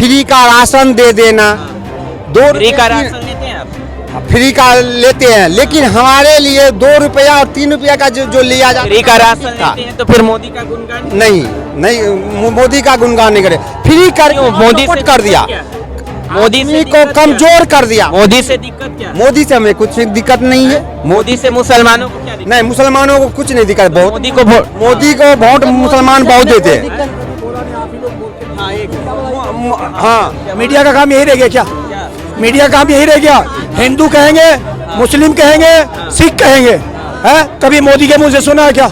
Free का ration दे देना। Free का राशन लेते हैं आप? फ्री का लेते हैं, लेकिन हमारे लिए 2 रुपया और 3 रुपया का जो लिया जाता फ्री का राशन लेते हैं तो फिर मोदी का गुणगान नहीं, मोदी का गुणगान नहीं करे। फ्री कर मोदी से कर दिया, मोदी से को कमजोर कर दिया। मोदी से दिक्कत क्या? मोदी से हमें कुछ दिक्कत नहीं है। मोदी से मुसलमानों को क्या दिक्कत? नहीं, मुसलमानों को कुछ नहीं दिक्कत। बहुत मोदी को वोट मुसलमान बहुत देते हैं। हाँ, मीडिया का काम यही रह गया क्या? मीडिया का काम यही रह गया। हिंदू कहेंगे, मुस्लिम कहेंगे, सिख कहेंगे, है? कभी मोदी के मुंह से सुना है क्या?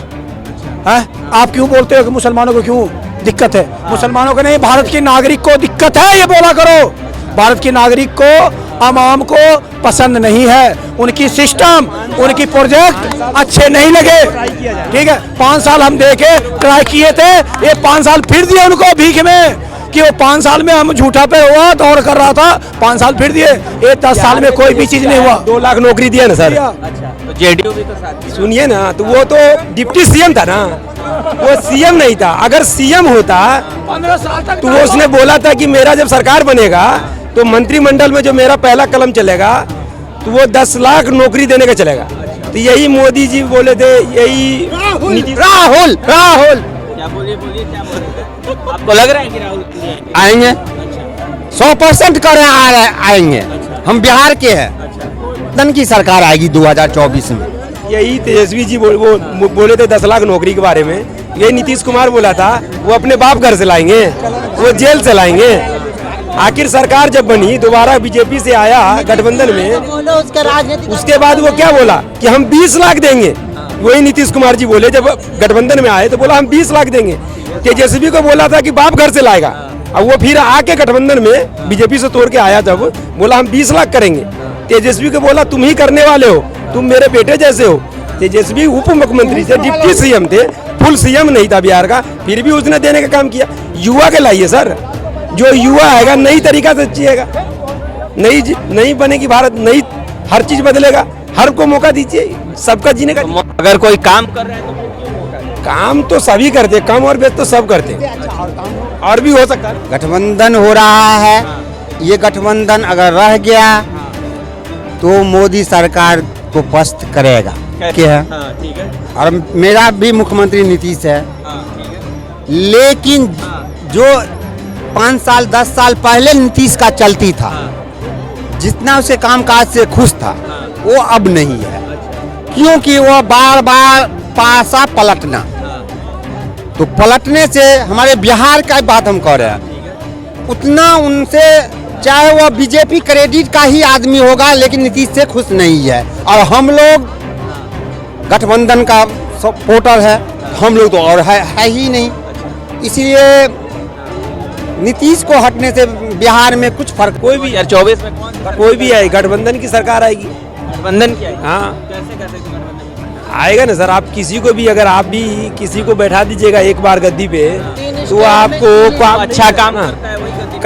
है? आप क्यों बोलते हो कि मुसलमानों को क्यों दिक्कत है? मुसलमानों को नहीं, भारत के नागरिक को दिक्कत है, ये बोला करो। भारत के नागरिक को, आवाम को पसंद नहीं है, उनकी सिस्टम, उनकी प्रोजेक्ट अच्छे नहीं लगे। ठीक है, 5 साल हम देखे, ट्राई किए थे, ये 5 साल फिर दिए उनको भीख में कि वो 5 साल में हम झूठा पे हुआ दौड़ कर रहा था, 5 साल फिर दिए। ये 10 साल में कोई भी चीज नहीं हुआ। 2 लाख नौकरी दिया ना सर। तो जेडीयू भी तो साथ। सुनिए ना, तो वो तो डिप्टी सीएम था ना, वो सीएम नहीं था। अगर सीएम होता 15 साल तक तो वो उसने बोला था कि मेरा जब सरकार बनेगा तो मंत्रिमंडल में जो मेरा पहला कलम चलेगा तो वो 10 लाख नौकरी देने का चलेगा। तो यही मोदी जी बोले थे, यही राहुल क्या बोलिए क्या बोलिए? आपको लग रहा है कि राहुल आएंगे? 100% कर आएंगे। हम बिहार के हैं। धन की सरकार आएगी 2024 में। यही तेजस्वी जी बोले थे 10 लाख नौकरी के बारे में। यही नीतीश कुमार बोला था, वो अपने बाप घर से लाएंगे, वो जेल से लाएंगे। आखिर सरकार जब बनी, दोबारा बीजेपी से आया गठबंधन में, उसके बाद वो क्या बोला कि हम 20 लाख देंगे। वही नीतीश कुमार जी बोले जब गठबंधन में आए तो बोला हम 20 लाख देंगे। तेजस्वी को बोला था कि बाप घर से लाएगा, अब वो फिर आके गठबंधन में बीजेपी से तोड़ के आया, जब बोला हम 20 लाख करेंगे। तेजस्वी को बोला तुम ही करने वाले हो, तुम मेरे बेटे जैसे हो। तेजस्वी उप मुख्यमंत्री थे, डिप्टी सीएम थे, फुल सीएम नहीं था बिहार का, फिर भी उसने देने का काम किया। युवा के लाइए सर, जो युवा आएगा नई तरीका से जिएगा, नई बनेगी भारत, नई हर चीज बदलेगा। हर को मौका दीजिए, सबका जीने का। अगर कोई काम कर रहा है तो फिर क्यों मौका? काम तो सभी करते, कम और बेच तो सब करते, और भी हो सकता है। गठबंधन हो रहा है, ये गठबंधन अगर रह गया तो मोदी सरकार को पस्त करेगा। क्या है? हाँ, ठीक है। और मेरा भी मुख्यमंत्री नीतीश है। हाँ, ठीक है। लेकिन जो 5 साल 10 साल पहले नीतीश का चलती था, जितना उसे कामकाज से खुश था, वो अब नहीं है। क्योंकि वो बार बार पासा पलटना, तो पलटने से हमारे बिहार का बात हम कह रहे हैं, उतना उनसे, चाहे वो बीजेपी क्रेडिट का ही आदमी होगा, लेकिन नीतीश से खुश नहीं है। और हम लोग गठबंधन का सपोर्टर है, हम लोग तो और है ही नहीं। इसलिए नीतीश को हटने से बिहार में कुछ फर्क। कोई भी 2024 में कौन कोई भी आए, गठबंधन की सरकार आएगी। गठबंधन की आएगी? हाँ, कैसे गठबंधन आएगा ना सर। आप किसी को भी, अगर आप भी किसी को बैठा दीजिएगा एक बार गद्दी पे, तो आपको अच्छा काम करता है वही गद्दी।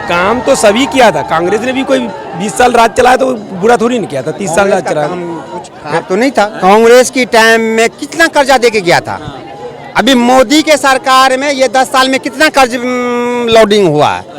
काम तो सभी किया था। कांग्रेस ने भी कोई 20 साल राज चलाया तो बुरा थोड़ी नहीं किया था। 30 साल राज चलाया कुछ खराब तो नहीं था। कांग्रेस की टाइम में कितना कर्जा दे के गया था। अभी मोदी के सरकार में ये 10 साल में कितना कर्ज लोडिंग हुआ है।